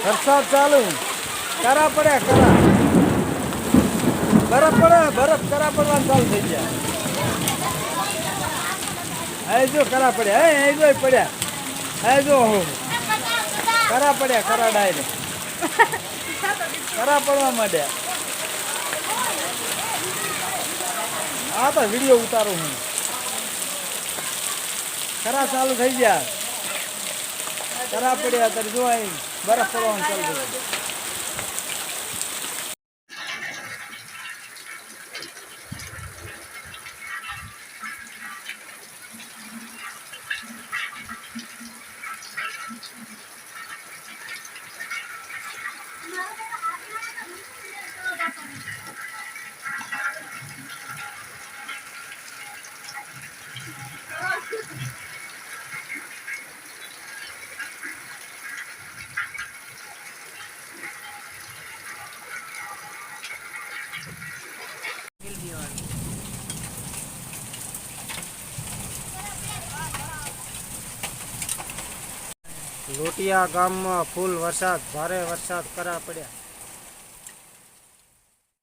વરસાદ ચાલુ કરા પડે બરફ પડે બરફ કરા પડવાનું ચાલુ થઈ ગયા. હે જો કરા પડ્યા હે જો પડ્યા હે જો કરા પડ્યા કરા ડાયરેક્ટ કરા પડવા માંડ્યા. આ તો વિડીયો ઉતારું હું. કરા ચાલુ થઈ ગયા કરા પડ્યા ત્યારે જો અહીં બરફ પડવાનું ચાલુ થઈ ગયું. લોટિયા ગામમાં ફૂલ વરસાદ ભારે વરસાદ કરા પડ્યા.